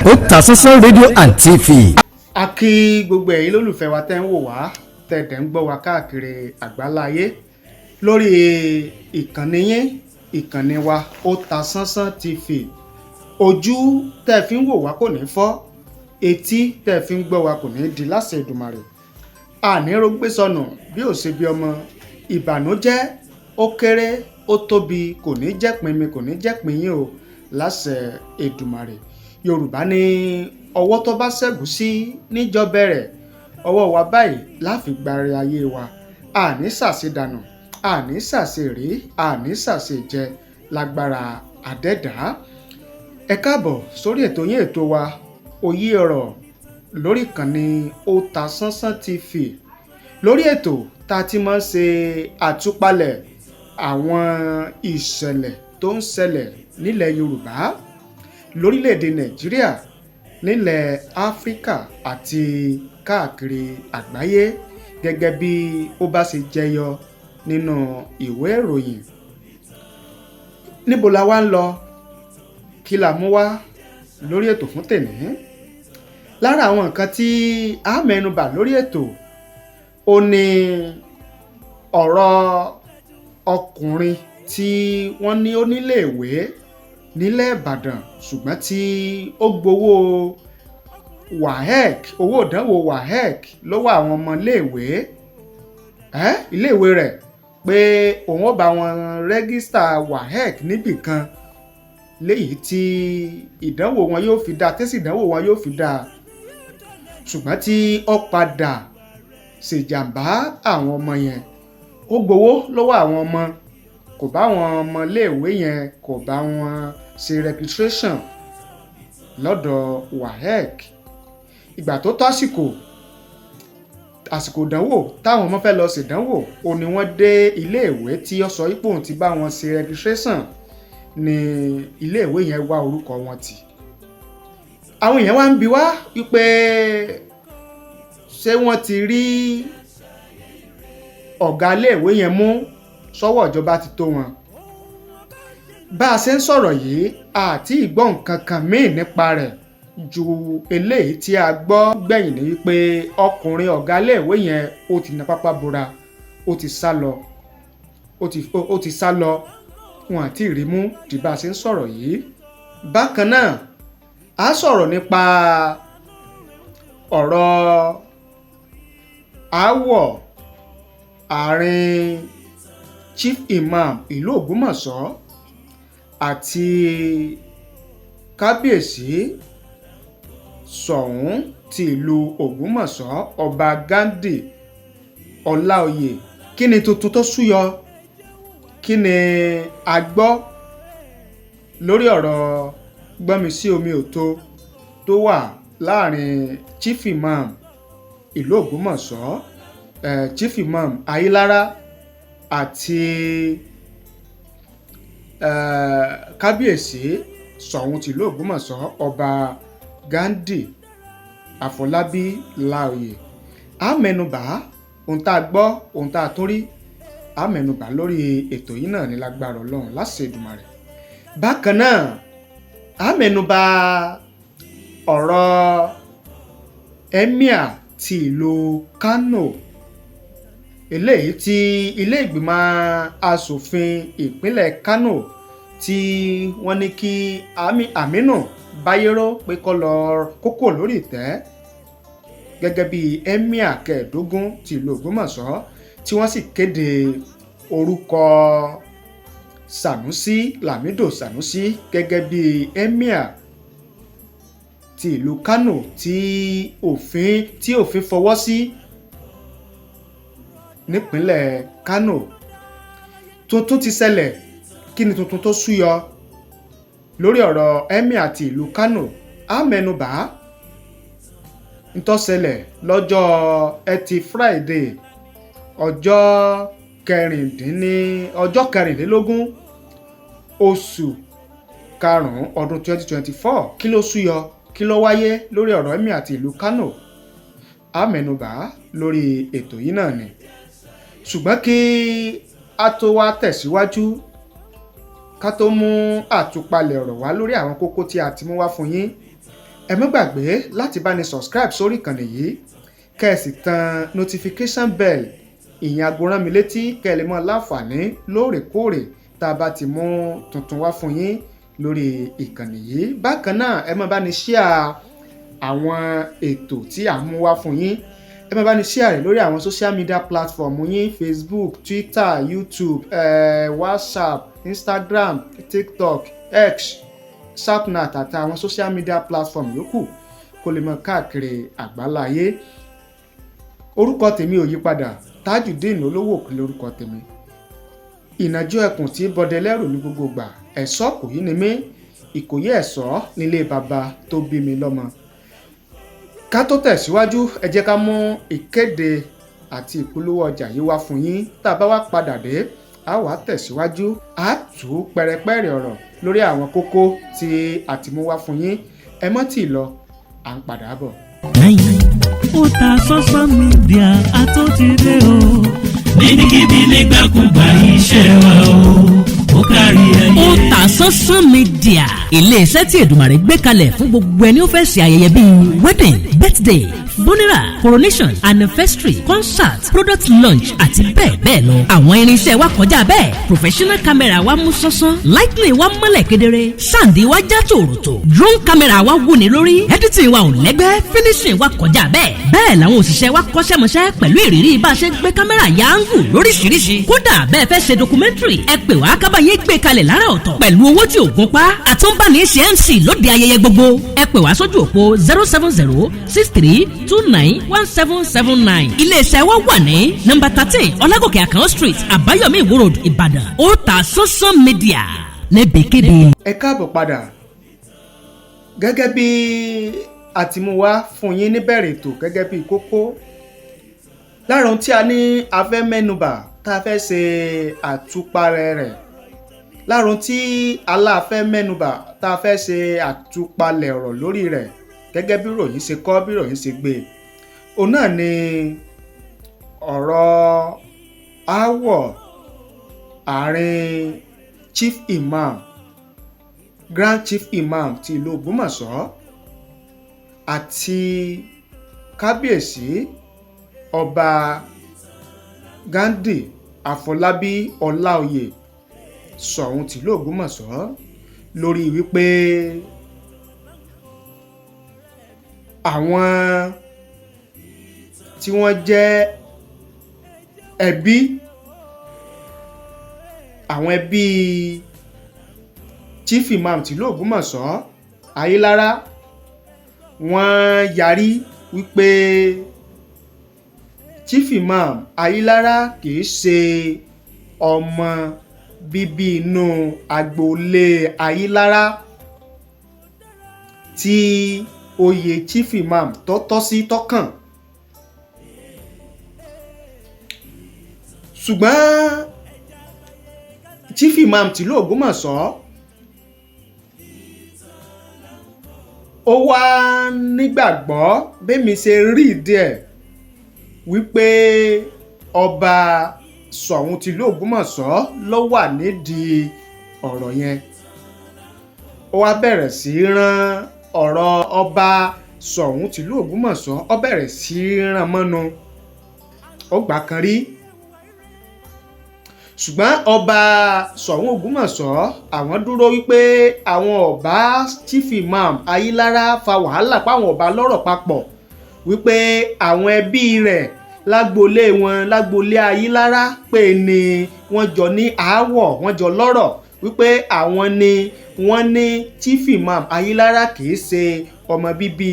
Otasansan rédíò and TV. A kí gbogbo ẹ̀yin lólùfẹ́ wa tẹ́ ń wò wá tẹ̀tẹ̀ ń gbọ́ wa káàkiri àgbáláyé lórí ìkànnì yín ìkànnì wa Otasansan TV. Ojú tẹ́ fi ń wò wá kò ní fọ́, etí tẹ́ fi ń gbọ́ wa kò ní di láṣẹ Èdùmàrè. Ànírógbé sọnù bí ò ṣe bí ọmọ, ìbànújẹ́ ó kéré ó tóbi kò ní jẹ́ pin mi kò ní jẹ́ pin yín o láṣẹ Èdùmàrè. Yorùbá ní ọwọ́ tó bá ṣẹ́gun sí níjọ́ bẹ̀rẹ̀, ọwọ́ wa báyìí láfi gbáre ayé wa. Àní ṣàṣedànù, àní ṣàṣeré, àní ṣàṣejẹ lágbára àdẹ́dàá. Ẹ káàbọ̀ sórí ètò yín ètò wa Òye Ọ̀rọ̀ lórí ìkànnì Otasansan TV. Lórí ètò tá a ti máa ń ṣe àtúpalẹ̀ àwọn ìṣẹ̀lẹ̀ tó ń ṣẹlẹ̀ nílẹ̀ Yorùbá, lórílẹ̀‐èdè Nàìjíríà, nílẹ̀ Áfíríkà àti káàkiri àgbáyé gẹ́gẹ́ bí ó bá ṣe jẹyọ nínú ìwé ìròyìn. Níbo la wá ń lọ? Kí la mú wá lórí ètò fún tèmi? Lára àwọn nǹkan tí a mẹ́nubà lórí ètò ó ní ọ̀rọ̀ ọkùnrin tí wọ́n ní ó nílé ìwé nílẹ̀ Ìbàdàn ṣùgbọ́n tí ó gbowó WAEC, owó ìdánwò WAEC lọ́wọ́ àwọn ọmọ iléèwé rẹ̀ pé òun ó bá wọn rẹ́gísítà WAEC níbì kan léyìí tí ìdánwò wọn yóò fi dáa, tẹ́sí ìdánwò wọn yóò fi dáa, ṣùgbọ́n tí ó padà ṣèjàmbá àwọn ọmọ yẹn. Ó gbowó lọ́wọ́ àwọn ọmọ, kò bá àwọn ọmọ iléèwé yẹn kò bá wọn ṣe registration lọ́dọ̀ WAEC. Ìgbà tó tó àsìkò ìdánwò táwọn ọmọ fẹ́ lọ ṣèdánwò, ó ní wọ́n dé iléèwé tí ó sọ ipò tí bá wọn ṣe registration ní iléèwé yẹn wá orúkọ wọn tì. Àwọn èèyàn wá ń bi wá wípé ṣé wọ́n ti rí ọ̀gá iléèwé yẹn mú, sọ́wọ́ ìjọba ti tó wọn. Bá a ṣe ń sọ̀rọ̀ yìí àti ìgbọ́ nǹkan kan míì nípa rẹ̀ ju eléyìí tí a gbọ́ gbẹ̀yìn ní wípé ọkùnrin ọ̀gá iléèwé yẹn ó ti na pápá bora, ó ti sá lọ, wọn àti ìrímú di bá a ṣe ń sọ̀rọ̀ yìí. Bákan náà a sọ̀rọ̀ nípa ọ̀rọ̀ aáwọ̀ àárín Chief Imam ìlú Ògbómọ̀ṣọ́ àti kábíyèsí Ṣọ̀ún ti ìlú Ògbómọ̀ṣọ́ ọba Ghandi Ọláoyè. Kí ni tuntun tó súyọ? Kí ni a gbọ́ lórí ọ̀rọ̀ gbọ́nmi sí omi òtó tó wà láàrin Chief Imam ìlú Ògbómọ̀ṣọ́, Chief Imam Ayílára àti kábíyèsí Ṣọ̀ún tìlú Ògbómọ̀ṣọ́ ọba Ghandi Àfọlábí Láòyè. A mẹ́nubà ohun tá a gbọ́, ohun tá a tún rí, a mẹ́nubà lórí ètò yìí náà ní lágbára Ọlọ́run láṣẹ Èdùmàrè. Bákan náà a mẹ́nubà ọ̀rọ̀ Emir ti ìlú Kano, eléyìí tí ilé ìgbìmọ̀ asòfin ìpínlẹ̀ Kano tí wọ́n ní kí Aminu Bayero pé kókó lórí ìtẹ́ gẹ́gẹ́ bí Emir kẹẹ̀ẹ́dógún ti ìlú Ògbómọ̀ṣọ́, tí wọ́n sì kéde orúkọ Sanusi Lamido gẹ́gẹ́ bí Emir ti ìlú Kano tí òfin fọwọ́ sí nípínlẹ̀ Kano. Tuntun ti ṣẹlẹ̀. Kí ni tuntun tó súyọ lórí ọ̀rọ̀ Emir àti ìlú Kano? A mẹ́nubà ń tó ṣẹlẹ̀ lọ́jọ́ Ẹtì Friday ọjọ́ kẹrìndínlógún oṣù karùn-ún ọdún 2024. Kí ló súyọ? Kí ló wáyé lórí ọ̀rọ̀ Emir àti ìlú Kano? A mẹ́nubà lórí ètò yìí náà ni. Ṣùgbọ́n kí a tó wá tẹ̀síwájú, ká tó mú àtúpalẹ̀ ọ̀rọ̀ wá lórí àwọn kókó tí a ti mú wá fún yín, ẹ má gbàgbé láti bá ní subscribe sórí ìkànnì yìí kẹ́ ẹ sì tan notification bell ìyẹn aago rán mi létí kẹ́ ẹ lè mọ láǹfààní lóòrèkóòrè tá a bá ti mú tuntun wá fún yín lórí ìkànnì yìí. Bákan náà ẹ má bá ní share àwọn ètò tí à ń mú wá fún yín, ẹ má bá ní share rẹ̀ lórí àwọn social media platform yín, Facebook, Twitter, YouTube, WhatsApp, Instagram, TikTok, X, Snapchat àti àwọn social media platform yòókù kó lè mọ káàkiri àgbáláyé. Orúkọ tèmi ò yí padà, Tajudeen olówó òkè lórúkọ tèmi. Ìnàjò ẹkùn tí bọdẹ lẹ́rù ní gbogbo gbà, ẹ̀ṣọ́ kò yí ni mí, ìkòyí ẹ̀ṣọ́ nílé bàbá tó bí mi lọ́mọ. Ká tó tẹ̀síwájú ẹ jẹ́ ká mú ìkéde àti ìpolówó ọjà yìí wá fún yín. Tá a bá wá padà dé a wá tẹ̀síwájú, a tú pẹrẹpẹrẹ ọ̀rọ̀ lórí àwọn kókó tí a ti mú wá fún yín. Ẹ mọ́ tì lọ, à ń padà bọ̀. Ó ta social media àtúntìdé o. Níbikíbi nígbàkúgbà iṣẹ́ wa o. Ó kárí ẹyẹ. Ó ta social media. Ilé-iṣẹ́ tí Èdùmàrè gbé kalẹ̀ fún gbogbo ẹni ó fẹ́ ṣe ayẹyẹ bíi wedding, birthday, funeral, coronation, anniversary, concert, product launch àti bẹ́ẹ̀ bẹ́ẹ̀ lọ. Àwọn irinṣẹ́ wa kọjá bẹ́ẹ̀. Professional camera wa mú sánsán. Lightning wa mọ́lẹ̀ kedere. Sound wa já tòròtò. Drone camera wa wúni lórí. Editing wa ò lẹ́gbẹ́. Finishing wa kọjá bẹ́ẹ̀. Bẹ́ẹ̀ làwọn òṣìṣẹ́ wa kọ́ṣẹ́mọṣẹ́ pẹ̀lú ìrírí bá a ṣe gbé kámẹ́rà ya áńgù lóríṣiríṣi. Kódà bẹ́ẹ̀ fẹ́ ṣe documentary ẹ pè wá kábàáyé gbé kalẹ̀ lára ọ̀tọ̀. Pẹ̀lú owó tí ò gún pa. Àtúnbáni ṣe MC lóde ayẹyẹ gbogbo. Ẹ pè wá sójú òpó 07063291779. Iléeṣẹ́ wa wà ní nọ́mbà 13 Ọlágòkè Àkànó Street, Àbáyọ̀mí Ìwó Road, Ìbàdàn. Ó ta social media níbikíbi. Ẹ káàbọ̀ padà. Gẹ́gẹ́ bí a ti mú wá fún yín níbẹ̀rẹ̀ ètò gẹ́gẹ́ bí kókó. Lára ohun tí a ní a fẹ́ mẹ́nubà tá a fẹ́ ṣe àtúpalẹ̀ rẹ̀. Lára ohun tí aláàfẹ́ mẹ́nubà tá a fẹ́ ṣe àtúpalẹ̀ ọ̀rọ̀ lórí rẹ̀ gẹ́gẹ́ bí ròyìn ṣe kọ, bí ròyìn ṣe gbé. Òun náà ni ọ̀rọ̀ aáwọ̀ àárín Chief Imam, Grand Chief Imam ti ìlú Ògbómọ̀ṣọ́ àti kábíyèsí ọba Ghandi Àfọlábí Ọláoyè Ṣọ̀ún tìlú Ògbómọ̀ṣọ́ lórí wípé àwọn tí wọ́n jẹ́ ẹbí, àwọn ẹbí Chief Imam tìlú Ògbómọ̀ṣọ́ Ayélára wọ́n yarí wípé Chief Imam Ayélára kìí ṣe ọmọ bíbí inú agboolé Ayélára tí oyè Chief Imam tó tọ́ sí tọ́kàn. Ṣùgbọ́n Chief Imam tìlú Ògbómọ̀ṣọ́ ó wá nígbàgbọ́ bẹ́mi ṣe rí ìdí ẹ̀ wípé ọba Ṣọ̀ún tìlú Ògbómọ̀ṣọ́ ló wà nídìí ọ̀rọ̀ yẹn. Ó wá bẹ̀rẹ̀ sí rán ọ̀rọ̀ ọba Ṣọ̀ún tìlú Ògbómọ̀ṣọ́, ó bẹ̀rẹ̀ sí rán mọ́nu. Ó gbà kan rí. Ṣùgbọ́n ọba Ṣọ̀ún Ògbómọ̀ṣọ́ àwọn dúró wípé àwọn ọba Chief Imam Ayélára fa wàhálà páwọn ọba lọ́rọ̀ papọ̀ wípé àwọn ẹbí rẹ̀ lágboolé wọn, lágboolé Ayélára pé ni wọ́n jọ ní aáwọ̀, wọ́n jọ lọ́rọ̀ wípé àwọn ni wọ́n ní Chief Imam Ayélára kìí ṣe ọmọ bíbí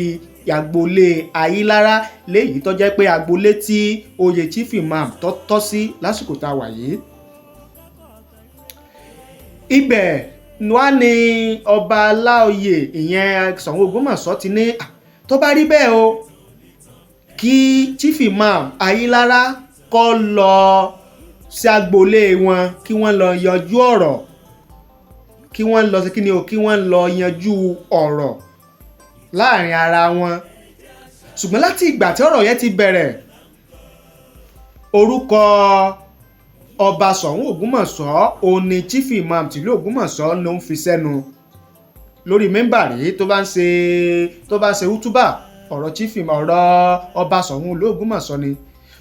agboolé Ayélára, léyìí tó jẹ́ pé agboolé tí oyè Chief Imam tó tọ́ sí lásìkò tá a wà yìí. Ibẹ̀ wá ní ọba Aláoyè ìyẹn Ṣọ̀ún Ògbómọ̀ṣọ́ ti ní tó bá rí bẹ́ẹ̀ o kí Chief Imam Ayélára kó lọ sí agboolé wọn kí wọ́n lọ yanjú ọ̀rọ̀, kí wọ́n lọ sí kíni o, kí wọ́n lọ yanjú ọ̀rọ̀ láàrin ara wọn. Ṣùgbọ́n láti ìgbà tí ọ̀rọ̀ yẹn ti bẹ̀rẹ̀, orúkọ ọba Ṣọ̀ún Ògbómọ̀ṣọ́ òun ni Chief Imam tìlú Ògbómọ̀ṣọ́ ló ń fi sẹ́nu lórí mẹ́mbàrí tó bá ń ṣe útúbà ọ̀rọ̀ chief imam ọ̀rọ̀ ọba Ṣọ̀ún Ògbómọ̀ṣọ́ ni,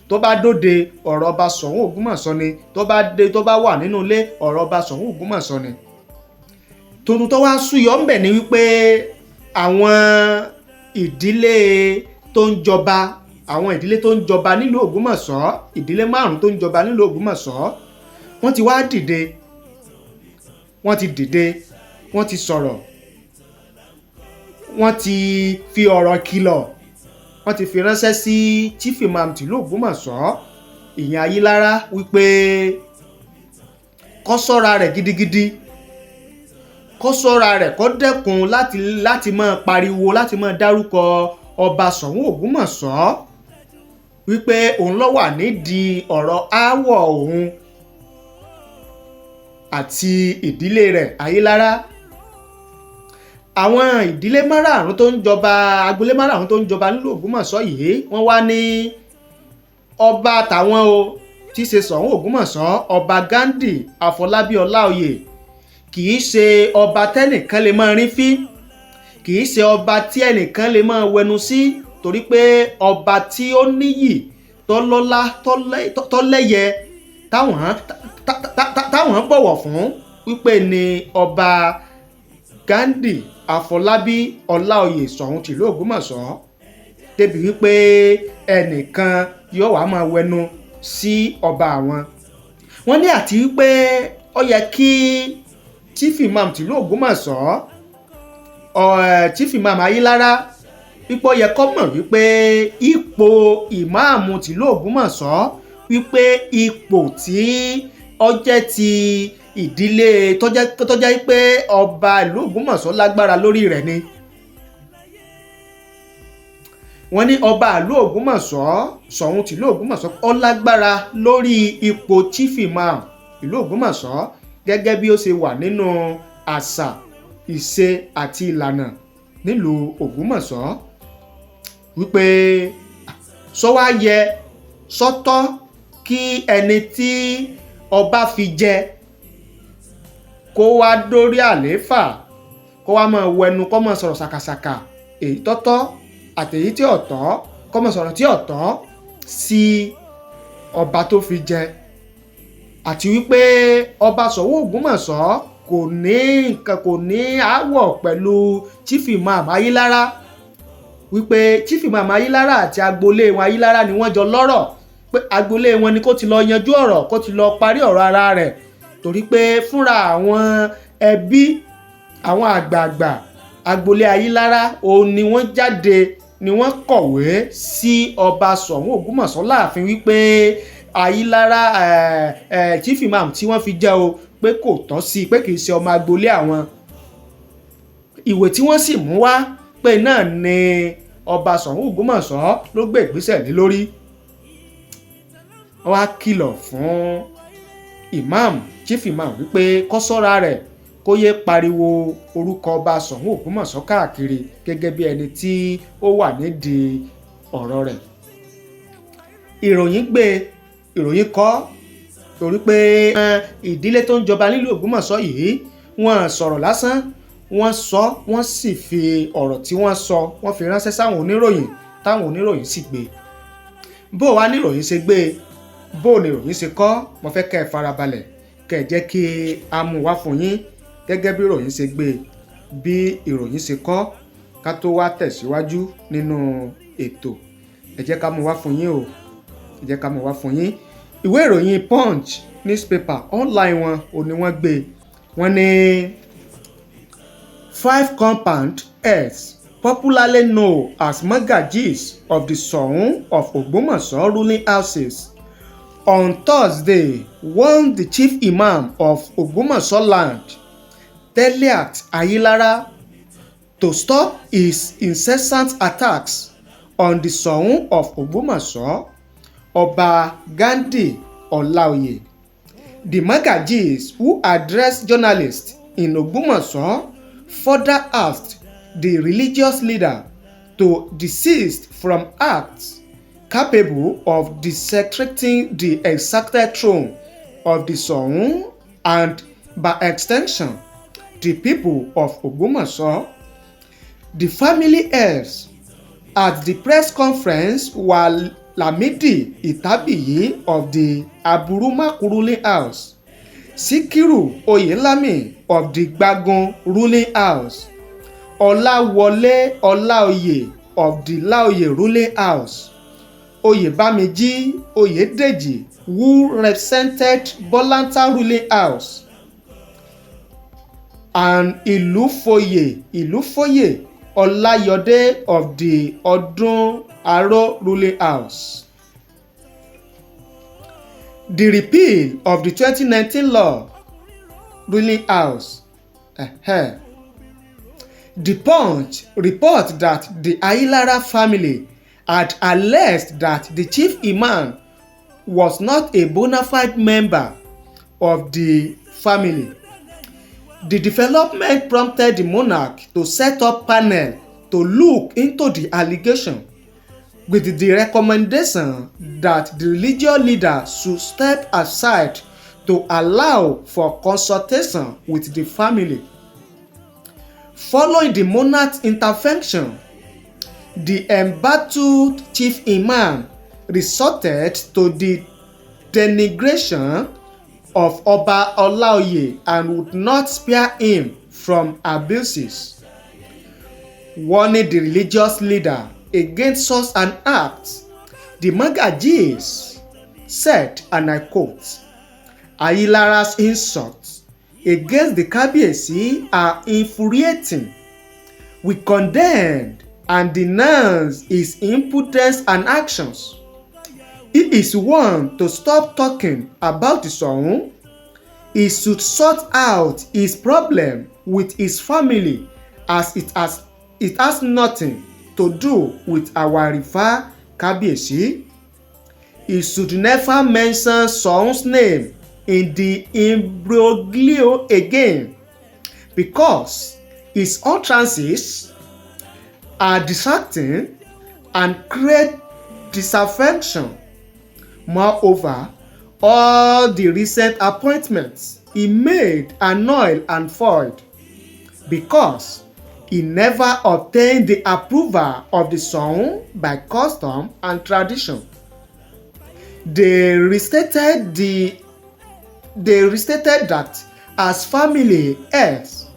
tó bá dóde ọ̀rọ̀ ọba Ṣọ̀ún Ògbómọ̀ṣọ́ ni, tó bá wà nínú ilé ọ̀rọ̀ ọba Ṣọ̀ún Ògbómọ̀ṣọ́ ni. tuntun tó wá súyọ ń bẹ̀ ni wípé àwọn ìdílé tó ń jọba nílùú Ògbómọ̀ṣọ́, ìdílé 5 tó ń jọba nílùú Ògbómọ̀ṣọ́, wọ́n ti wá dìde, wọ́n ti sọ̀rọ̀, wọ́n ti fi ọ̀rọ̀ kìlọ̀, wọ́n ti fi ránṣẹ́ sí chief imam tìlú Ògbómọ̀ṣọ́ ìyẹn Ayílára wípé kó ṣọ́ra rẹ̀ gidigidi, kó ṣọ́ra rẹ̀, kó dẹ́kun láti máa pariwo, láti máa dárúkọ ọba Ṣọ̀ún Ògbómọ̀ṣọ́ wípé òun ló wà nídìí ọ̀rọ̀ aáwọ̀ òun àti ìdílé rẹ̀ Ayílára. Àwọn ìdílé 5 tó ń jọba, agboolé 5 tó ń jọba nílùú Ògbómọ̀ṣọ́ yìí, wọ́n wá ní ọba tàwọn o tí ṣe Ṣọ̀ún Ògbómọ̀ṣọ́, ọba Ghandi Afọlábí Ọláoyè, kì í ṣe ọba tẹ́nìkan lè máa rí fín, kì í ṣe ọba tí ẹnìkan lè máa wẹnu sí, torí pé ọba tí ó níyì, tó lọ́lá, tó lẹ́yẹ, táwọn bọ̀wọ̀ fún wípé ni ọba Ghandi Afọlábí Ọláoyè Ṣọ̀ún tìlú Ògbómọ̀ṣọ́, débi wípé ẹnìkan yóò wá máa wẹnu sí ọba àwọn. Wọ́n ní àti wípé ó yẹ kí chief imam tìlú Ògbómọ̀ṣọ́, chief imam Ayílára, wípé ó yẹ kó mọ̀ wípé ipò ìmáàmù tìlú Ògbómọ̀ṣọ́, wípé ipò tí ó jẹ́ ti ìdílé tó jẹ́ pé ọba ìlú Ògbómọ̀ṣọ́ lágbára lórí rẹ̀ ni. Wọ́n ní ọba ìlú Ògbómọ̀ṣọ́, Ṣọ̀ún tìlú Ògbómọ̀ṣọ́, ó lágbára lórí ipò chief imam ìlú Ògbómọ̀ṣọ́ gẹ́gẹ́ bí ó ṣe wà nínú àṣà, ìṣe àti ìlànà nílùú Ògbómọ̀ṣọ́, wípé sọ́wọ́ yẹ sọ́tọ́ kí ẹni tí ọba fi jẹ kó wá dórí àlééfà, kó wá máa wẹnu, kó máa sọ̀rọ̀ ṣàkàṣàkà, èyí tọ́tọ́ àti èyí tí ọ̀tọ́, kó máa sọ̀rọ̀ tí ọ̀tọ́ sí ọba tó fi jẹ, àti wípé ọba Ṣọ̀ún Ògbómọ̀ṣọ́ kò ní aáwọ̀ pẹ̀lú chief imam Ayílára, wípé chief imam Ayílára àti agboolé wọn Ayílára ni wọ́n jọ lọ́rọ̀, pé agboolé wọn ni kó ti lọ yanjú ọ̀rọ̀, kó ti lọ parí ọ̀rọ̀ ara rẹ̀, torí pé fúnra àwọn ẹbí, àwọn àgbààgbà agboolé Ayílára òun ni wọ́n jáde, ni wọ́n kọ̀wé sí ọba Ṣọ̀ún Ògbómọ̀ṣọ́ láàfin wípé Ayílára chief imam tí wọ́n fi jẹ́ o pé kò tọ́ sí, pé kì í ṣe ọmọ agboolé àwọn. Ìwé tí wọ́n sì mú wá pé náà ni ọba Ṣọ̀ún Ògbómọ̀ṣọ́ ló gbé ìgbésẹ̀ lé lórí. Wọ́n á kìlọ̀ fún imam, chief imam, wípé kó ṣọ́ra rẹ̀, kó yé pariwo orúkọ ọba Ṣọ̀ún Ògbómọ̀ṣọ́ káàkiri gẹ́gẹ́ bí ẹni tí ó wà nídìí ọ̀rọ̀ rẹ̀. Ìròyìn kọ́, torí pé ìdílé tó ń jọba nílùú Ògbómọ̀ṣọ́ yìí, wọ́n sọ̀rọ̀ lásán, wọ́n sọ, wọ́n sì fi ọ̀rọ̀ tí wọ́n sọ, wọ́n fi ránṣẹ́ sáwọn oníròyìn, táwọn oníròyìn sì gbé. Bó wá níròyìn ṣe gbé, bó níròyìn ṣe kọ́, mo fẹ́ kẹ́ ẹ farabalẹ̀, kẹ́ ẹ jẹ́ kí a mú wá fún yín gẹ́gẹ́ bí ìròyìn ṣe gbé, bí ìròyìn ṣe kọ́, ká tó wá tẹ̀síwájú nínú ètò. Ẹ jẹ́ ká mú wá fún yín o, ẹ jẹ́ ká mú wá fún yín. Ìwé ìròyìn Punch newspaper online wọn ò ní wọ́n gbé. Wọ́n ní 5 compound heads popularly known as Magajis of the Ṣọ̀ún of Ogbomoso ruling houses on Thursday warned the chief imam of Ogbomoso land, Teliat Ayílára, to stop his incessant attacks on the Ṣọ̀ún of Ogbomoso, Ọba Ghandi Ọláoyè. The Magajis, who addressed journalists in Ogbomoso, further asked the religious leader to desist from acts capable of desecrating the exacted throne of the Ṣọ̀ún and, by extension, the people of Ogbomoso. The family heirs at the press conference were Lamidi Itabiyi of the Aburumaku ruling house, Sikiru Oyelami of the Gbagun ruling house, Olawole Olaoye of the Laoye ruling house, Oyebamiji Oyedeji, who represented Bolanta ruling house, and Ilufoye Olayode of the Odun Aro ruling house. The repeal of the 2019 law ruling house. The Punch report that the Ayilara family had alleged that the chief imam was not a bona fide member of the family. The development prompted the monarch to set up panel to look into the allegation, with the recommendation that the religious leader should step aside to allow for consultation with the family. Following the monarch's intervention, the embattled chief imam resorted to the denigration of Oba Olaoye and would not spare him from abuses, warning the religious leader against such an act. The Magajis said, and I quote, "Ayilara's insults against the Kabiyesi are infuriating. We condemn and denounce his impudence and actions. He is one to stop talking about the Soun. He should sort out his problem with his family, as it has nothing to do with our rival Kabiyesi. He should never mention Soun's name in the imbroglio again, because his utterances are distracting and create disaffection. Moreover, all the recent appointments he made are null and void, because he never obtained the approval of the Soun by custom and tradition. They restated that as family heirs,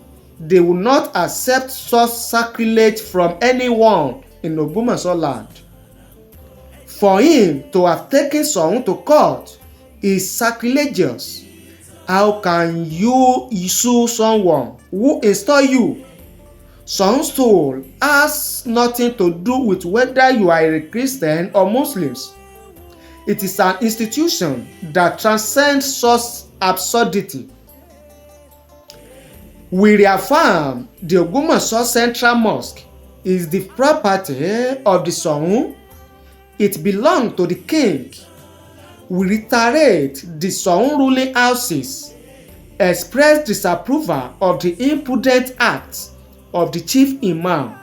they would not accept such sacrilege from anyone in Ogbomoso land. For him to have taken Soun to court is sacrilegious. How can you sue someone who installed you? Soun's soul has nothing to do with whether you are a Christian or Muslims. It is an institution that transcends such absurdity. We reaffirm the Ogbomoso Central Mosque is the property of the Soun. It belongs to the king. We reiterate the Soun ruling houses express disapproval of the impudent acts of the chief imam,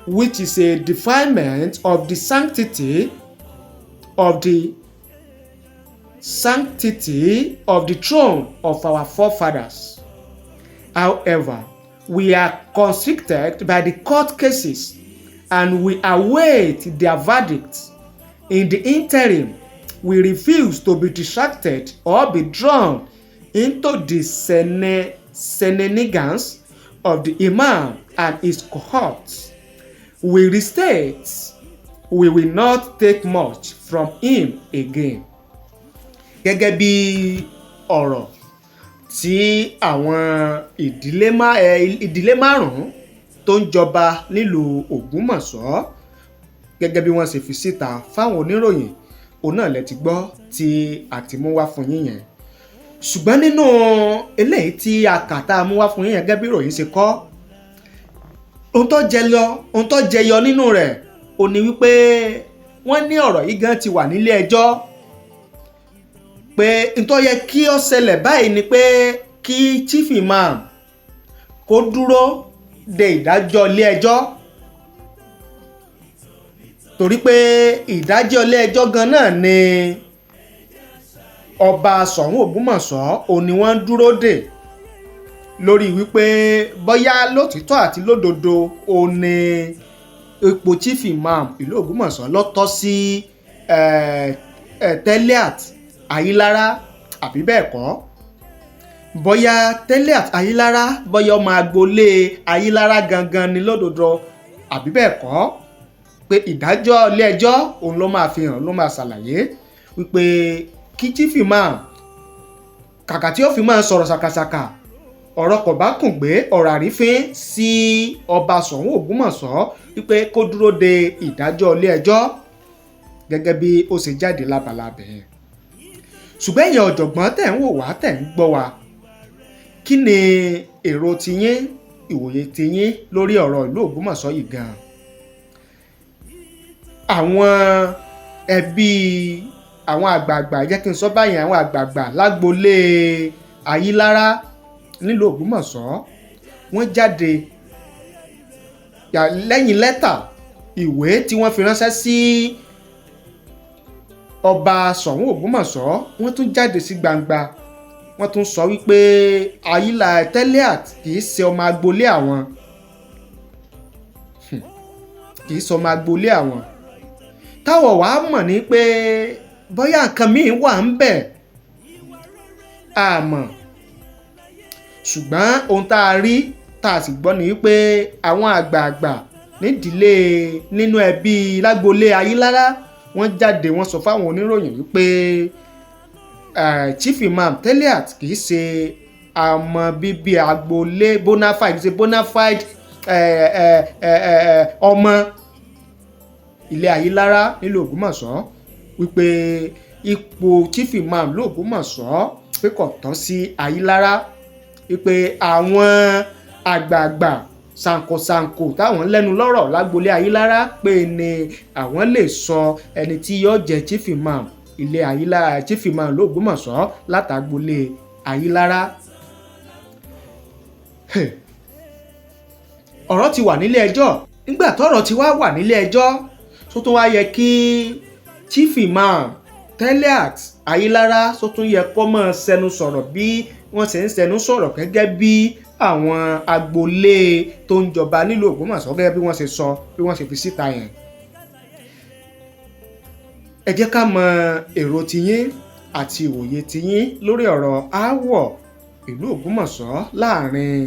which is a defilement of the sanctity of the throne of our forefathers. However, we are constricted by the court cases and we await their verdicts. In the interim, we refuse to be distracted or be drawn into the shenanigans of the imam and his cohorts. We restate we will not take much from him again. Gẹ́gẹ́ bí ọ̀rọ̀ tí àwọn ìdílé márùn-ún tó ń jọba nílùú Ògbómọ̀ṣọ́ gẹ́gẹ́ bí wọ́n ṣe fi síta fáwọn oníròyìn, òun náà lẹ ti gbọ́ tí a ti mú wá fún yín yẹn. Ṣùgbọ́n nínú eléyìí tí a kà tá a mú wá fún yín yẹn gẹ́gẹ́ bí ìròyìn ṣe kọ, ohun tó jẹyọ nínú rẹ̀ ó ní wípé wọ́n ní ọ̀rọ̀ yìí gan ti wà nílé ẹjọ́, pé n tó yẹ kí ó ṣẹlẹ̀ báyìí ni pé kí chief imam kó dúró de ìdájọ́ ilé ẹjọ́, torí pé ìdájọ́ ilé ẹjọ́ gan náà ni ọba Soun Ògbómọ̀ṣọ́ òun ni wọ́n ń dúró dè. lórí wípé bóyá lótìtọ́ àti lódodo òun ni ipò chief imam ìlú Ògbómọ̀ṣọ́ ló tọ́ sí Teliat Ayilara àbí bẹ́ẹ̀ kọ́, bóyá Teliat Ayilara bóyá ọmọ agboolé Ayilara gangan ni lódodo àbí bẹ́ẹ̀ kọ́, pé ìdájọ́ ilé ẹjọ́ òun ló máa fi hàn, ló máa ṣàlàyé wípé kí chief imam kàkà tí ó fi máa sọ̀rọ̀ ṣàkàṣàkà ọ̀rọ̀ kò bá kùn gbé ọ̀rọ̀ àrífín sí ọba Ṣọ̀ún Ògbómọ̀ṣọ́ wípé kó dúró de ìdájọ́ ilé ẹjọ́ gẹ́gẹ́ bí ó ṣe jáde lábalábẹ́. ṣùgbọ́n ẹ̀yin ọ̀jọ̀gbọ́n tẹ̀ ń wò wá tẹ̀ ń gbọ́ wa, kí ni èrò tiyín, ìwòye tiyín lórí ọ̀rọ̀ ìlú Ògbómọ̀ṣọ́ yìí gan-an? àwọn ẹbí àwọn àgbààgbà, jẹ́ kí n sọ báyìí, àwọn àgbààgbà lágboolé Ayilara nílùú Ògbómọ̀ṣọ́ wọ́n jáde lẹ́yìn lẹ́tà ìwé tí wọ́n fi ránṣẹ́ sí ọba Ṣọ̀ún Ògbómọ̀ṣọ́, wọ́n tún jáde sí gbangba, wọ́n tún sọ wípé Teliat kìí ṣe ọmọ agboolé àwọn, kìí ṣe ọmọ agboolé àwọn. táwọn wàá mọ̀ ní pé bóyá nǹkan míì wà ń bẹ̀ àmọ́, ṣùgbọ́n ohun tá a rí tá a sì gbọ́ ni wípé àwọn àgbààgbà nídìílé nínú ẹbí lágboolé Ayilara wọ́n jáde wọ́n sọ fáwọn oníròyìn wípé chief imam Teliat kìí ṣe ọmọ bíbí agboolé bonafide, kìí ṣe bonafide ọmọ ilé Ayilara nílùú Ògbómọ̀ṣọ́, wípé ipò chief imam nílùú Ògbómọ̀ṣọ́ pé kò tọ́ sí Ayilara, wípé àwọn àgbààgbà ṣàǹkóṣàǹkó táwọn lẹ́nu lọ́rọ̀ lágboolé Ayilara pé ni àwọn lè sọ ẹni tí yóò jẹ́ chief imam ilé Ayilara, chief imam nílùú Ògbómọ̀ṣọ́ látàgboolé Ayilara. ọ̀rọ̀ ti wà nílé ẹjọ́. nígbà tọ́rọ̀ ti wá wà nílé ẹjọ́ tó tún wá yẹ kí chief imam Teliat Ayilara tó tún yẹ kó máa ṣẹnu sọ̀rọ̀ bí wọ́n ṣe ń ṣẹnu sọ̀rọ̀ gẹ́gẹ́ bí àwọn agboolé tó ń jọba nílùú Ògbómọ̀ṣọ́ gẹ́gẹ́ bí wọ́n ṣe sọ, bí wọ́n ṣe fi síta yẹn. ẹ jẹ́ ká mọ èrò tiyín àti ìwòye tiyín lórí ọ̀rọ̀ aáwọ̀ ìlú Ògbómọ̀ṣọ́ láàrin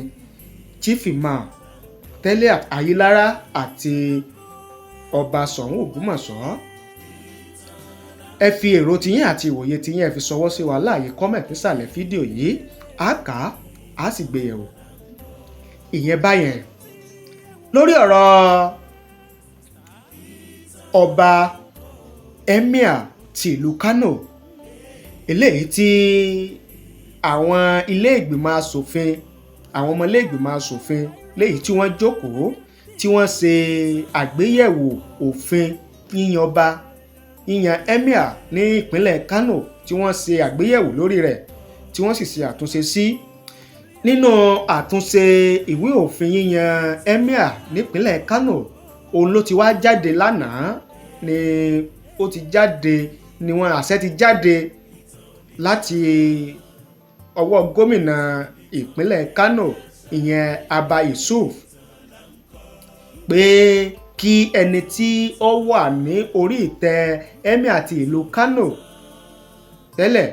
chief imam Teliat Ayilara àti ọba Ṣọ̀ún Ògbómọ̀ṣọ́. ẹ fi èrò tiyín àti ìwòye tiyín ẹ fi ṣọwọ́ sí wa láàyè kọ́mẹ̀tì nísàlẹ̀ fídíò yìí, á kà á sì gbé yẹ̀wò. ìyẹn báyẹn lórí ọ̀rọ̀ ọba Emir ti ìlú Kano, eléyìí tí àwọn ilé ìgbìmọ̀ asòfin, àwọn ọmọ ilé ìgbìmọ̀ asòfin léyìí tí wọ́n jókòó tí wọ́n ṣe àgbéyẹ̀wò òfin yíyan Emir ní ìpínlẹ̀ Kano, tí wọ́n ṣe àgbéyẹ̀wò lórí rẹ̀ tí wọ́n sì ṣe àtúnṣe sí. nínú àtúnṣe ìwé òfin yíyan Emir nípínlẹ̀ Kano, òun ló ti wá jáde lánàá, ni ó ti jáde, ni wọ́n àṣẹ ti jáde láti ọwọ́ gómìnà ìpínlẹ̀ Kano ìyẹn Abba Yusuf, pé kí ẹni tí ó wà ní orí ìtẹ́ Emir àti ìlú Kano tẹ́lẹ̀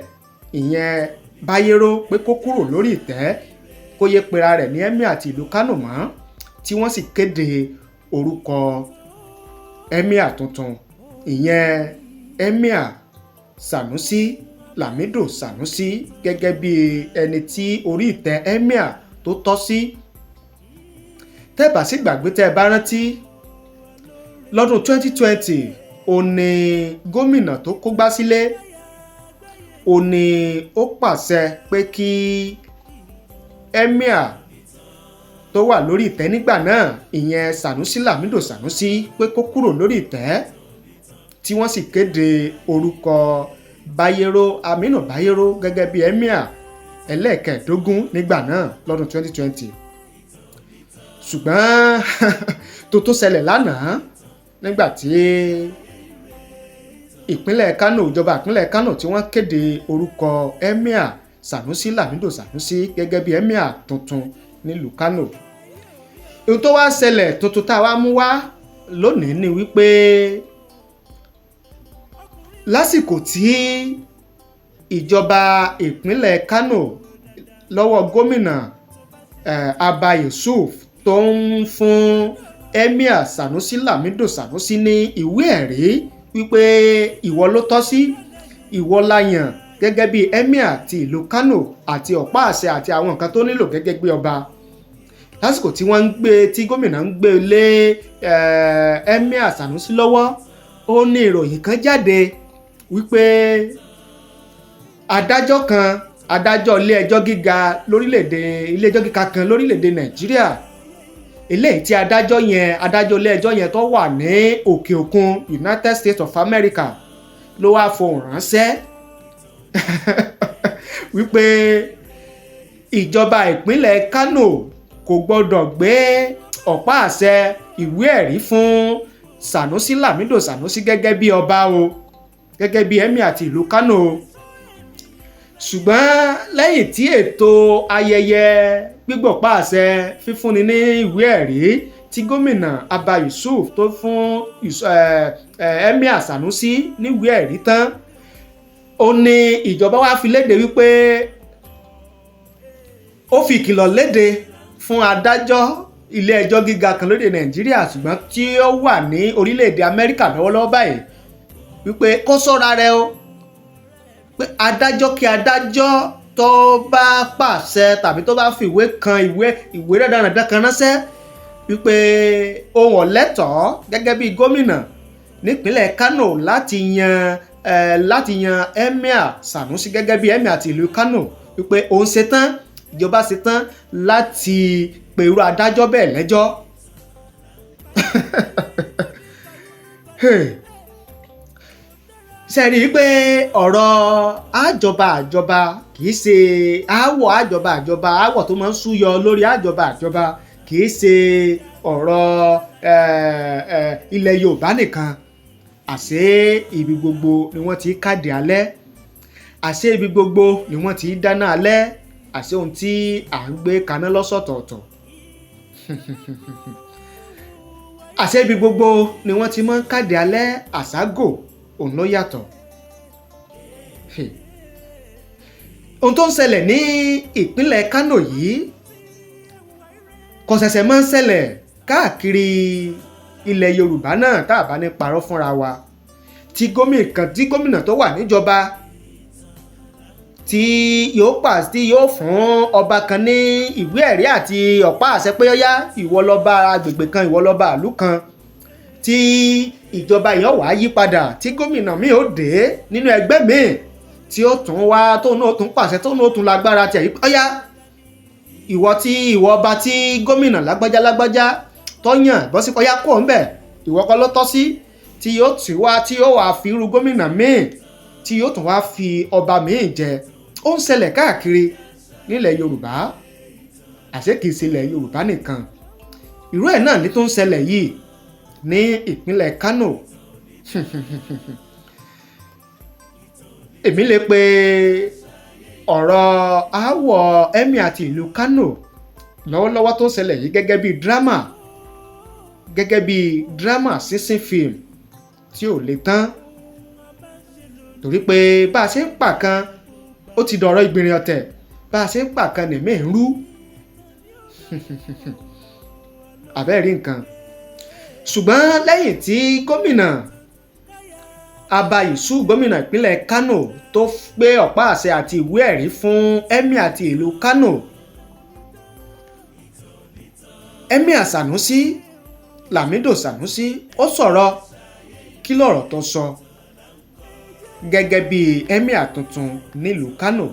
ìyẹn Bayero, pé kó kúrò lórí ìtẹ́, kó yé pera rẹ̀ ní Emir àti ìlú Kano mọ́, tí wọ́n sì kéde orúkọ Emir tuntun ìyẹn Emir Sanusi Lamido Sanusi gẹ́gẹ́ bí ẹni tí orí ìtẹ́ Emir tó tọ́ sí. tẹ́bà sí gbàgbé tẹ́ bá rántí lọ́dún 2020 ó ní gómìnà tó kógbá sílé, ó ní ó pàṣẹ pé kí Emir tó wà lórí ìtẹ́ nígbà náà ìyẹn Sanusi Lamido Sanusi pé kó kúrò lórí ìtẹ́, tí wọ́n sì kéde orúkọ Aminu Bayero gẹ́gẹ́ bí Emir ẹlẹ́ẹ̀kẹ́ẹ̀dógún nígbà náà lọ́dún 2020. ṣùgbọ́n tó ṣẹlẹ̀ lánàá nígbà tí ìpínlẹ̀ Kano, ìjọba ìpínlẹ̀ Kano tí wọ́n kéde orúkọ Emir Sanusi Lamido Sanusi gẹ́gẹ́ bí Emir tuntun nílùú Kano. Ohun tó wá ṣẹlẹ̀ tuntun tá a wá mú wá lónìí ni wípé lásìkò tí ìjọba ìpínlẹ̀ Kano lọ́wọ́ gómìnà Abba Yusuf tó ń fún Emir Sanusi Lamido Sanusi ní ìwé ẹ̀rí wípé ìwọ ló tọ́ sí, ìwọ la yàn gẹ́gẹ́ bí Emir ti ìlú Kano àti ọ̀pá àṣẹ àti àwọn nǹkan tó nílò gẹ́gẹ́ bí ọba. Lásìkò tí wọ́n ń gbé tí gómìnà ń gbé lé Emir Sanusi lọ́wọ́, ó ní ìròyìn kan jáde wípé adájọ́ ilé ẹjọ́ gíga kan lórílẹ̀‐èdè Nàìjíríà, eléyìí tí adájọ́ ilé ẹjọ́ yẹn tó wà ní òkè òkun United States of America ló wá fohùn ránṣẹ́ wípé ìjọba ìpínlẹ̀ Kano kò gbọdọ̀ gbé ọ̀pá àṣẹ ìwé ẹ̀rí fún Sanusi Lamido Sanusi gẹ́gẹ́ bí ọba o, gẹ́gẹ́ bí Emir àti ìlú Kano o. Ṣùgbọ́n lẹ́yìn tí ètò ayẹyẹ gbígbọ̀pá àṣẹ fífúnni ní ìwé ẹ̀rí tí gómìnà Abba Yusuf tó fún Emir Sanusi níwèé ẹ̀rí tán, ó ní ìjọba wá fi léde wípé ó fi ìkìlọ̀ léde fún adájọ́ ilé ẹjọ́ gíga kan lóde Nàìjíríà ṣùgbọ́n tí ó wà ní orílẹ̀-èdè Amẹ́ríkà lọ́wọ́lọ́wọ́ báyìí wípé kó ṣọ́ra rẹ̀ o, pé adájọ́ tó bá pàṣẹ tàbí tó bá fi ìwé dáradára kan ránṣẹ́ wípé ohun ọ̀lẹ́tọ̀ọ́ gẹ́gẹ́ bí gómìnà nípínlẹ̀ Kano láti yan Emir Sanusi gẹ́gẹ́ bí Emir àti ìlú Kano, wípé òun ṣetán, ìjọba ṣetán láti pe irú adájọ́ bẹ́ẹ̀ lẹ́jọ́. Ṣe rí i pé ọ̀rọ̀ àjọba kìí ṣe aáwọ̀ àjọba tó máa ń súyọ lórí àjọba kìí ṣe ọ̀rọ̀ ilẹ̀ Yorùbá nìkan. Àṣé ibi gbogbo ni wọ́n ti kádìí alẹ́, àṣé ibi gbogbo ni wọ́n ti dáná alẹ́, àṣé ohun tí à ń gbé kaná lọ́sọ̀tọ̀ọ̀tọ̀. Àṣé ibi gbogbo ni wọ́n ti máa ń kádìí alẹ́, àságò òun ló yàtọ̀. Ohun tó ń ṣẹlẹ̀ ní ìpínlẹ̀ Kano yìí kò ṣẹ̀ṣẹ̀ máa ń ṣẹlẹ̀ káàkiri ilẹ̀ Yorùbá náà tá a bá ní parọ́ fúnra wa. Tí gómìnà tó wà níjọba tí yóò fún ọba kan ní ìwé ẹ̀rí àti ọ̀pá àṣẹ pé yọ́yá ìwọ lọ́ba agbègbè kan, ìwọ lọ́ba ìlú kan, tí ìjọba yẹn wàá yí padà tí gómìnà míì ó dé nínú ẹgbẹ́ míì tí ó tún wá tóun ó tún pàṣẹ tóun ó tún lágbára tí àyíká ọ̀yá ìwọ ọba tí gómìnà lágbájá tọ́yàn bọ́ sí ọ̀yá kò ń bẹ̀, ìwọ kọ́ ló tọ́ sí, tí yóò wá fi irú gómìnà míì tí yóò tún wá fi ọba míì jẹ. Ó ń ṣẹlẹ̀ káàkiri nílẹ̀ Yorùbá, àṣé kìí ṣe ilẹ̀ Yorùbá nìkan. Irú ẹ̀ náà ní tó ń ṣẹlẹ̀ yìí ní ìpínlẹ̀ Kano. Èmi lè pe ọ̀rọ̀ aáwọ̀ Emir àti ìlú Kano lọ́wọ́lọ́wọ́ tó ń ṣẹlẹ̀ yìí gẹ́gẹ́ bí drama sísìn fíìmù tí ò lè tán, torí pé bá a ṣe ń pa kan ó ti dọ̀rọ̀ ìgbìnrin ọ̀tẹ̀, bá a ṣe ń pa kan nìmí ń rú. Àbẹ́ẹ̀rí nǹkan. Ṣùgbọ́n lẹ́yìn tí gómìnà Abba Yusuf gómìnà ìpínlẹ̀ Kano tó gbé ọ̀pá àṣẹ àti ìwé ẹ̀rí fún Emir àti ìlú Kano, Emir Sanusi Lamido Sanusi ó sọ̀rọ̀. Kí lọ̀rọ̀ tó sọ gẹ́gẹ́ bí Emir tuntun nílùú Kano?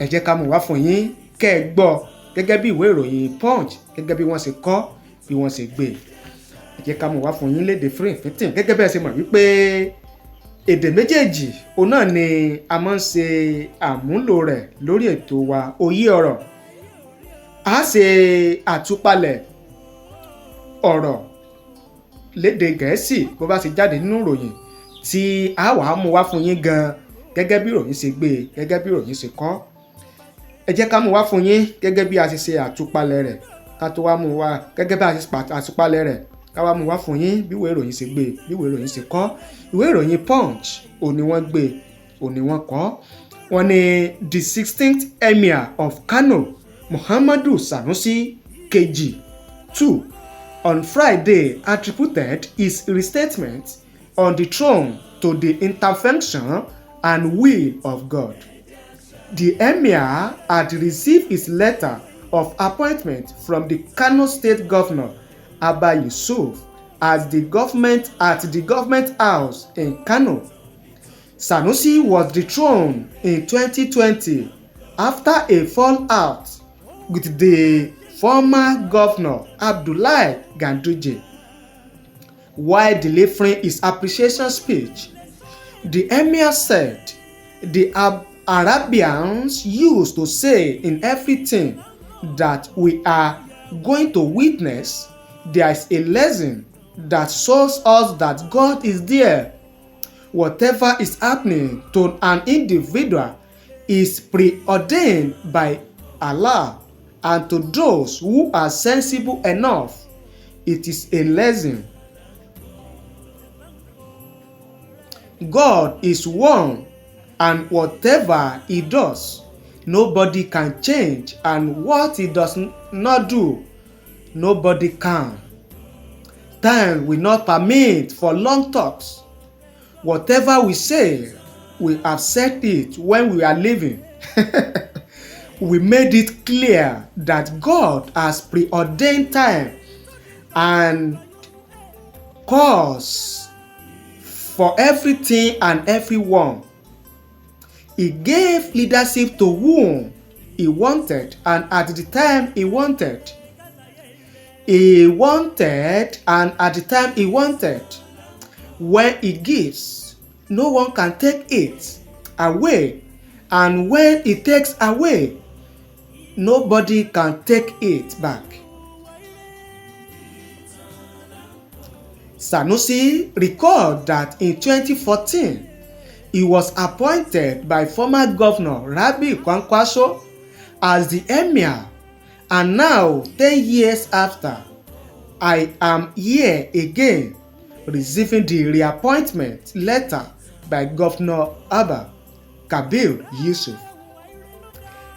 Ẹ jẹ́ ká mú wá fún yín kẹ́ ẹ gbọ́ gẹ́gẹ́ bí ìwé ìròyìn Punch gẹ́gẹ́ bí wọ́n ṣe kọ bí wọ́n ṣe gbé. Ẹ jẹ́ ká mú wá fún yín lédè free fitting gẹ́gẹ́ bẹ́ẹ̀ ṣe mọ̀ wípé èdè méjèèjì òun náà ni a máa ń ṣe àmúlò rẹ̀ lórí ètò wa Òye Ọ̀rọ̀. A ṣe àtúpalẹ̀ ọ̀rọ̀ lédè Gẹ̀ẹ́sì bó bá ṣe jáde nínú ìròyìn tí a wàá mú wá fún yín gan gẹ́gẹ́ bí ìròyìn ṣe gbé, gẹ́gẹ́ bí ìròyìn ṣe kọ. ẹ jẹ́ ká mú wá fún yín gẹ́gẹ́ bí a ṣe ṣe àtúpalẹ̀ rẹ̀ ká tó wá mú wá gẹ́gẹ́ bí a ṣe ṣe àtúpalẹ̀ rẹ̀ ká wá mú wá fún yín bí ìwé ìròyìn ṣe gbé bí ìwé ìròyìn ṣe kọ. Ìwé ìròyìn Punch òní wọ́n gbé òní wọ́n kọ. Wọ́n ní the 16th Emir of Kano Muhammadu Sanusi Kejì 2 on Friday attributed his reinstatement on the throne to the intervention and will of God. The Emir had received his letter of appointment from the Kano State Governor Abba Yusuf at the government house in Kano. Sanusi was dethroned in 2020 after a fallout with the former governor Abdullahi Ganduje. While delivering his appreciation speech, the Emir said the Arabians used to say in everything that we are going to witness, there is a lesson that shows us that God is there. Whatever is happening to an individual is preordained by Allah, and to those who are sensible enough, it is a lesson. God is one, and whatever he does, nobody can change, and what he does not do, nobody can. Time will not permit for long talks. Whatever we say, we have said it when we are living. We made it clear that God has preordained time and cause for everything and everyone. He gave leadership to whom he wanted and at the time he wanted. He wanted and at the time he wanted. When he gives, no one can take it away, and when he takes away, nobody can take it back. Sanusi recalled that in 2014, he was appointed by former governor Rabi Kwankwaso as the emir, and now 10 years after, I am here again receiving the reappointment letter by Governor Abba Kabir Yusuf.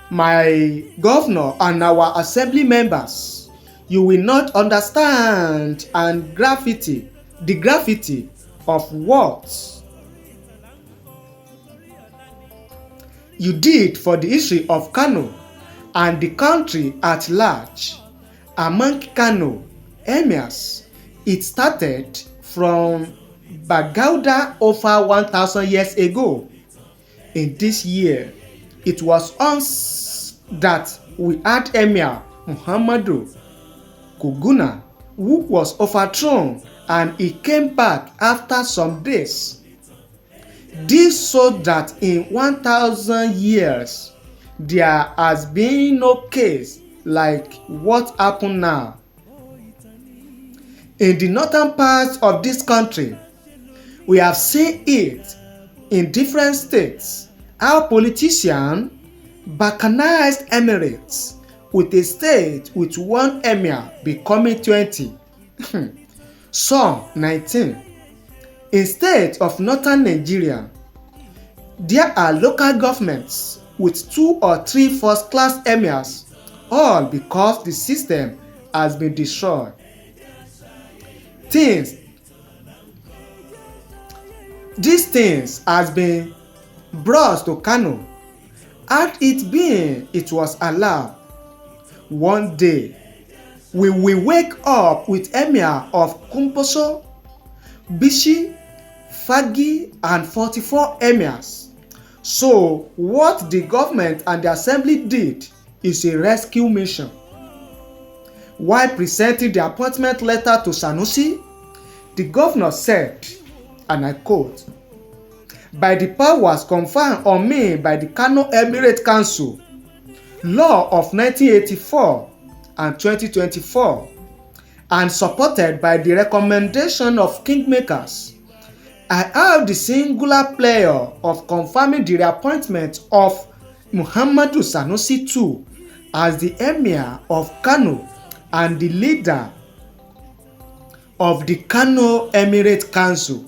My governor and our assembly members, you will not understand the gravity of what you did for the history of Kano and the country at large. Among Kano emirs, it started from Bagauda over 1,000 years ago. In this year, it was us that we had Emir Muhammadu Kuguna, who was overthrown, and he came back after some days. This showed that in 1,000 years, there has been no case like what happened now. In the northern parts of this country, we have seen it in different states, how politicians balkanized Emirates with a state with one emir becoming 20, some 19. In states of northern Nigeria, there are local governments with 2 or 3 first-class emirs, all because the system has been destroyed. These things has been brought to Kano. Had it been, it was allowed. One day, we will wake up with Emir of Ogbomoso, Bishi, Fagi, and 44 emirs. So, what the government and the assembly did is a rescue mission. While presenting the appointment letter to Sanusi, the governor said, and I quote, "By the powers conferred on me by the Kano Emirate Council, Law of 1984 and 2024, and supported by the recommendation of kingmakers, I have the singular pleasure of confirming the reappointment of Muhammadu Sanusi II as the Emir of Kanu and the leader of the Kano Emirate Council.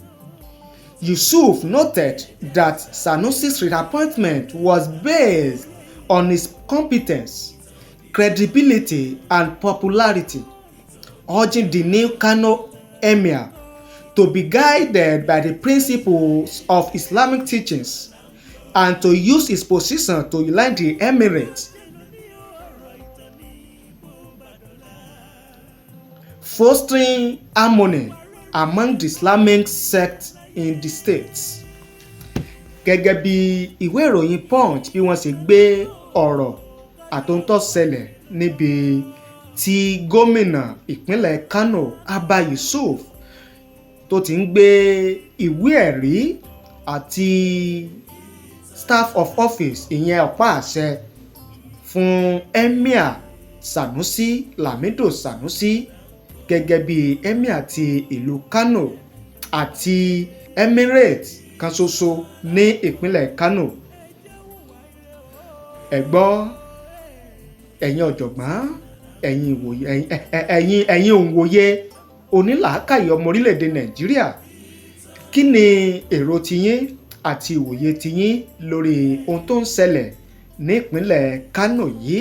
Yusuf noted that Sanusi's reappointment was based on his competence, credibility, and popularity, urging the new Kano Emir to be guided by the principles of Islamic teachings and to use his position to unite the Emirate, fostering harmony among the Islamic sects in the states. Gẹ́gẹ́ bí ìwé ìròyìn Punch bí wọ́n ṣe gbé ọ̀rọ̀ àtúntò ṣẹlẹ̀ níbi tí gómìnà ìpínlẹ̀ Kano Abba Yusuf tó ti ń gbé ìwé ẹ̀rí àti staff of office ìyẹn ọ̀pá àṣẹ fún Emir Sanusi Lamido Sanusi gẹ́gẹ́ bí Emir ti ìlú Kano àti Emirate kan ṣoṣo ní ìpínlẹ̀ Kano. Ẹ gbọ́ ẹ̀yin ọ̀jọ̀gbọ́n, ẹ̀yin òǹwòye onílàákàyè ọmọ orílẹ̀-èdè Nàìjíríà, kí ni èrò tiyín àti ìwòye tiyín lórí ohun tó ń ṣẹlẹ̀ ní ìpínlẹ̀ Kano yìí?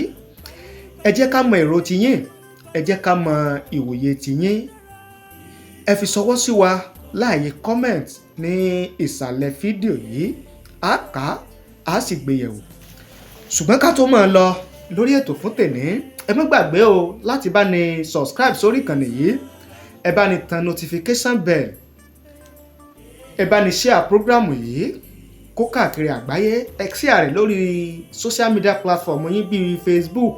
Ẹ jẹ́ ká mọ èrò tiyín, ẹ jẹ́ ká mọ ìwòye tiyín. Ẹ fi ṣọwọ́ sí wa láàyè comment ní ìsàlẹ̀ fídíò yìí, á kà á sì gbéyẹ̀wò. Ṣùgbọ́n ká tó máa lọ lórí ètò fún tèmi, ẹ má gbàgbé o láti bá ní subscribe sórí ìkànnì yìí, ẹ bá ní tan notification bell, ẹ bá ní share programu yìí kó káàkiri àgbáyé, ẹ share rẹ̀ lórí social media platform yín bíi Facebook,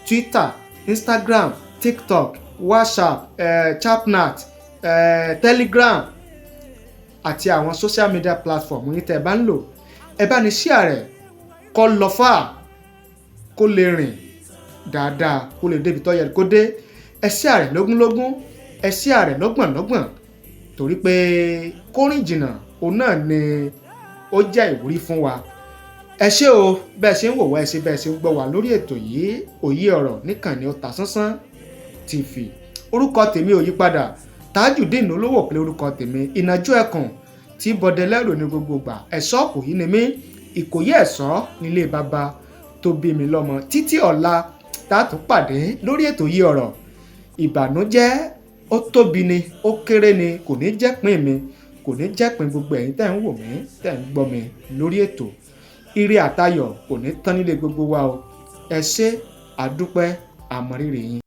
Twitter, Instagram, TikTok, WhatsApp, Chatnat, Telegram àti àwọn social media platform yín tẹ́ ẹ bá ń lò. Ẹ bá ní share rẹ̀ kó lọ fà, kó lè rìn dáadáa, kó lè débi tó yẹ kó dé. Ẹ share rẹ̀ lógúnlógún, ẹ share rẹ̀ lọ́gbọ̀nlọ́gbọ̀n, torí pé kó rìn jìnnà òun náà ni ó jẹ́ ìwúrí fún wa. Ẹ ṣé o bẹ́ẹ̀ ṣe ń wò wá, ẹ ṣé bẹ́ẹ̀ ṣe ń gbọ́ wá lórí ètò yìí Òye Ọ̀rọ̀ níkànnì Ọ̀tàsánsán TV. Orúkọ tèmi ò yí padà, Tajudeen olówó pé orúkọ tèmi, ìnàjú ẹkùn tí bọdẹ lẹ́rù ní gbogbo gbà. Ẹ̀ṣọ́ Ìkòyí ni mí, Ìkòyí ẹ̀ṣọ́ nílé bàbá tó bí mi lọ́mọ. Títí ọ̀la tá a tún pàdé lórí ètò Òye Ọ̀rọ̀. Ìbànújẹ́ ó tóbi ni, ó kéré ni, kò ní jẹ́ pín mi, kò ní jẹ́ pín gbogbo ẹ̀yin tẹ́ ń wò mí, tẹ́ ń gbọ́ mi lórí ètò. Ire àtayọ̀ kò ní tán nílé gbogbo wa o. Ẹ ṣé, àdúpẹ́, àmọ̀rírì yín.